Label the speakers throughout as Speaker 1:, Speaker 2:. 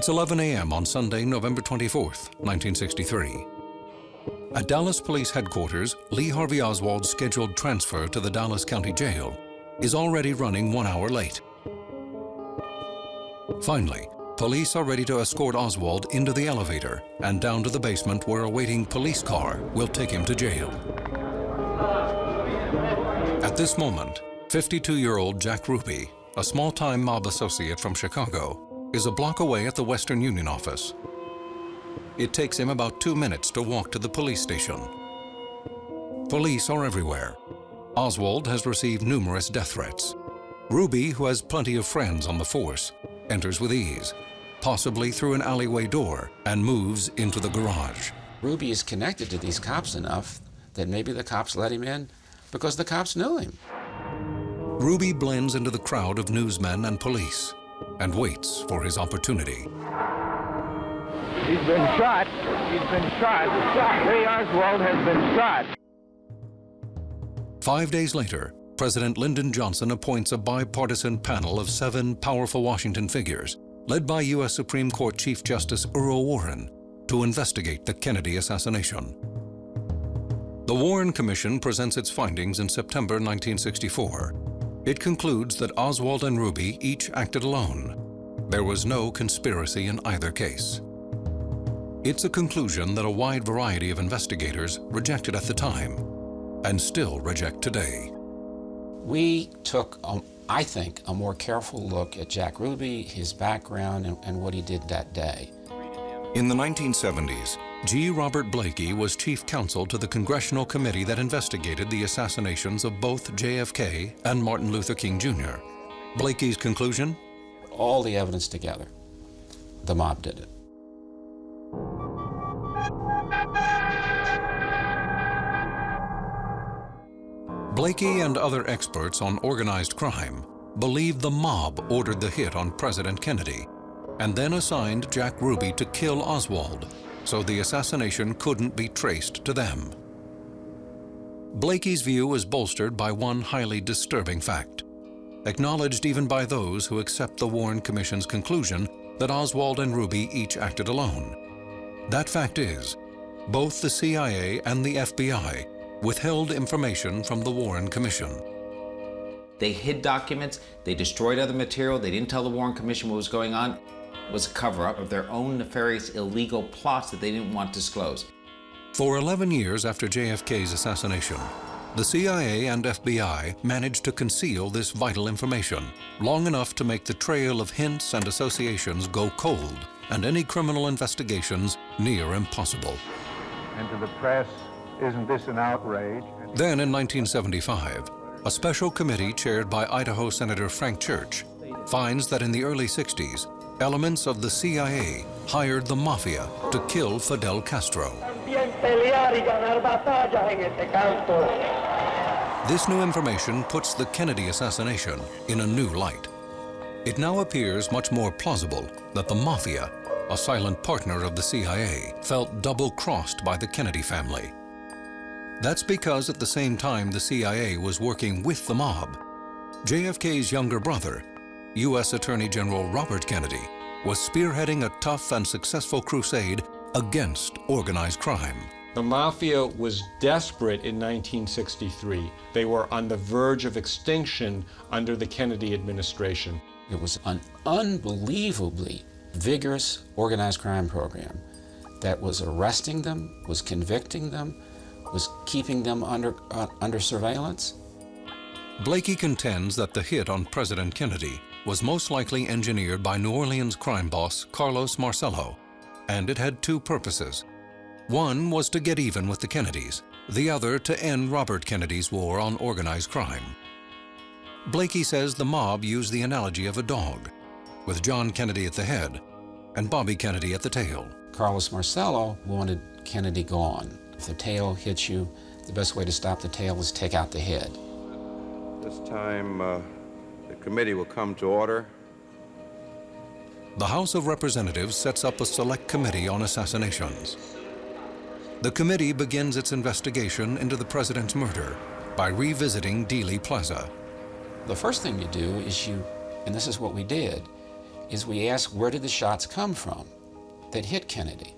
Speaker 1: It's 11 a.m. on Sunday, November 24th, 1963. At Dallas Police Headquarters, Lee Harvey Oswald's scheduled transfer to the Dallas County Jail is already running 1 hour late. Finally, police are ready to escort Oswald into the elevator and down to the basement where a waiting police car will take him to jail. At this moment, 52-year-old Jack Ruby, a small-time mob associate from Chicago, is a block away at the Western Union office. It takes him about 2 minutes to walk to the police station. Police are everywhere. Oswald has received numerous death threats. Ruby, who has plenty of friends on the force, enters with ease, possibly through an alleyway door, and moves into the garage.
Speaker 2: Ruby is connected to these cops enough that maybe the cops let him in because the cops knew him.
Speaker 1: Ruby blends into the crowd of newsmen and police and waits for his opportunity.
Speaker 3: He's been shot. He's been shot. Lee Oswald has been shot.
Speaker 1: 5 days later, President Lyndon Johnson appoints a bipartisan panel of 7 powerful Washington figures, led by U.S. Supreme Court Chief Justice Earl Warren, to investigate the Kennedy assassination. The Warren Commission presents its findings in September 1964. It concludes that Oswald and Ruby each acted alone. There was no conspiracy in either case. It's a conclusion that a wide variety of investigators rejected at the time and still reject today.
Speaker 2: We took, I think, a more careful look at Jack Ruby, his background, and what he did that day.
Speaker 1: In the 1970s, G. Robert Blakey was chief counsel to the congressional committee that investigated the assassinations of both JFK and Martin Luther King Jr. Blakey's conclusion?
Speaker 2: All the evidence together, the mob did it.
Speaker 1: Blakey and other experts on organized crime believe the mob ordered the hit on President Kennedy and then assigned Jack Ruby to kill Oswald, so the assassination couldn't be traced to them. Blakey's view is bolstered by one highly disturbing fact, acknowledged even by those who accept the Warren Commission's conclusion that Oswald and Ruby each acted alone. That fact is, both the CIA and the FBI withheld information from the Warren Commission.
Speaker 4: They hid documents, they destroyed other material, they didn't tell the Warren Commission what was going on. It was a cover-up of their own nefarious illegal plots that they didn't want disclosed.
Speaker 1: For 11 years after JFK's assassination, the CIA and FBI managed to conceal this vital information long enough to make the trail of hints and associations go cold and any criminal investigations near impossible.
Speaker 3: And to the press, isn't this an outrage?
Speaker 1: Then in 1975, a special committee chaired by Idaho Senator Frank Church finds that in the early 60s, elements of the CIA hired the mafia to kill Fidel Castro. This new information puts the Kennedy assassination in a new light. It now appears much more plausible that the mafia, a silent partner of the CIA, felt double-crossed by the Kennedy family. That's because at the same time the CIA was working with the mob, JFK's younger brother, U.S. Attorney General Robert Kennedy, was spearheading a tough and successful crusade against organized crime.
Speaker 5: The mafia was desperate in 1963. They were on the verge of extinction under the Kennedy administration.
Speaker 2: It was an unbelievably vigorous organized crime program that was arresting them, was convicting them, was keeping them under surveillance.
Speaker 1: Blakey contends that the hit on President Kennedy was most likely engineered by New Orleans crime boss Carlos Marcello, and it had two purposes. One was to get even with the Kennedys, the other to end Robert Kennedy's war on organized crime. Blakey says the mob used the analogy of a dog, with John Kennedy at the head and Bobby Kennedy at the tail.
Speaker 2: Carlos Marcello wanted Kennedy gone. If the tail hits you, the best way to stop the tail is take out the head.
Speaker 6: This time, the committee will come to order.
Speaker 1: The House of Representatives sets up a select committee on assassinations. The committee begins its investigation into the president's murder by revisiting Dealey Plaza.
Speaker 2: The first thing you do is and this is what we did, is we ask, where did the shots come from that hit Kennedy?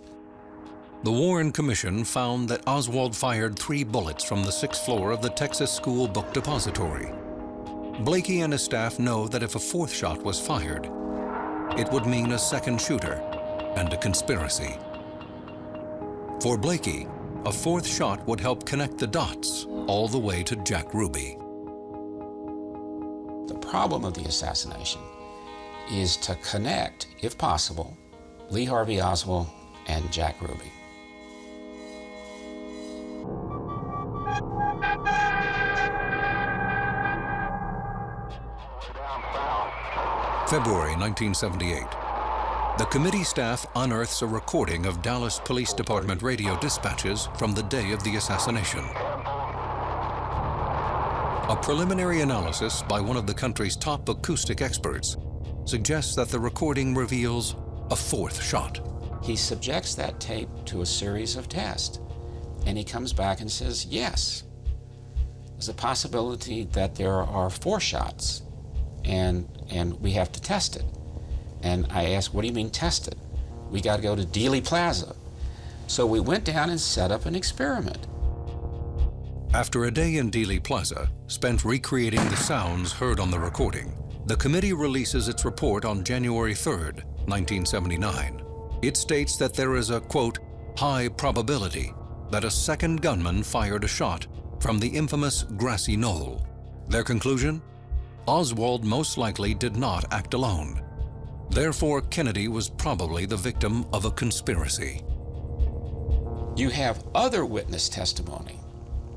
Speaker 1: The Warren Commission found that Oswald fired 3 bullets from the 6th floor of the Texas School Book Depository. Blakey and his staff know that if a 4th shot was fired, it would mean a second shooter and a conspiracy. For Blakey, a 4th shot would help connect the dots all the way to Jack Ruby.
Speaker 2: The problem of the assassination is to connect, if possible, Lee Harvey Oswald and Jack Ruby.
Speaker 1: February 1978. The committee staff unearths a recording of Dallas Police Department radio dispatches from the day of the assassination. A preliminary analysis by one of the country's top acoustic experts suggests that the recording reveals a 4th shot.
Speaker 2: He subjects that tape to a series of tests, and he comes back and says, yes, there's a possibility that there are 4 shots, and we have to test it. And I asked, what do you mean test it? We got to go to Dealey Plaza. So we went down and set up an experiment.
Speaker 1: After a day in Dealey Plaza, spent recreating the sounds heard on the recording, the committee releases its report on January 3rd, 1979. It states that there is a, quote, high probability that a second gunman fired a shot from the infamous grassy knoll. Their conclusion? Oswald most likely did not act alone. Therefore, Kennedy was probably the victim of a conspiracy.
Speaker 2: You have other witness testimony,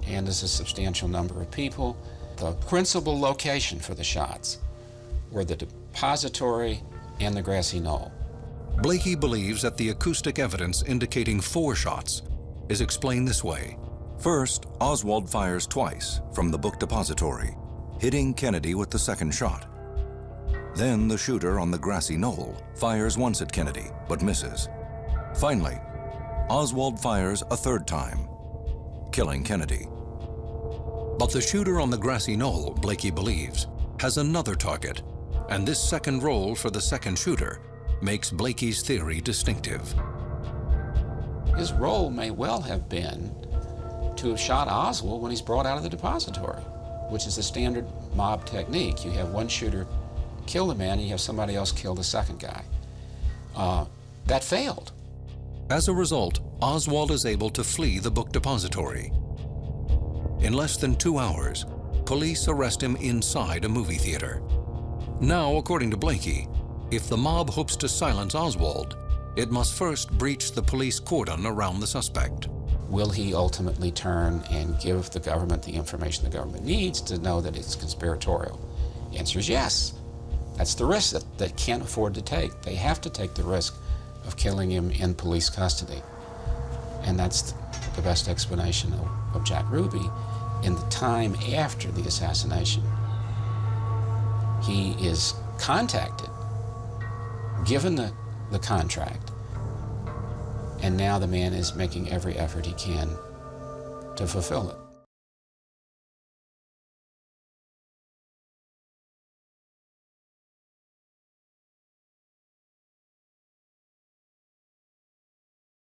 Speaker 2: and there's a substantial number of people. The principal location for the shots were the depository and the grassy knoll.
Speaker 1: Blakey believes that the acoustic evidence indicating 4 shots is explained this way.
Speaker 7: First, Oswald fires twice from the book depository, hitting Kennedy with the 2nd shot. Then the shooter on the grassy knoll fires once at Kennedy, but misses. Finally, Oswald fires a 3rd time, killing Kennedy.
Speaker 1: But the shooter on the grassy knoll, Blakey believes, has another target, and this second role for the second shooter makes Blakey's theory distinctive.
Speaker 2: His role may well have been to have shot Oswald when he's brought out of the depository, which is a standard mob technique. You have one shooter kill the man, and you have somebody else kill the second guy. That failed.
Speaker 1: As a result, Oswald is able to flee the book depository. In less than 2 hours, police arrest him inside a movie theater. Now, according to Blakey, if the mob hopes to silence Oswald, it must first breach the police cordon around the suspect.
Speaker 2: Will he ultimately turn and give the government the information the government needs to know that it's conspiratorial? The answer is yes. That's the risk that they can't afford to take. They have to take the risk of killing him in police custody. And that's the best explanation of Jack Ruby. In the time after the assassination, he is contacted, given the contract, and now the man is making every effort he can to fulfill it.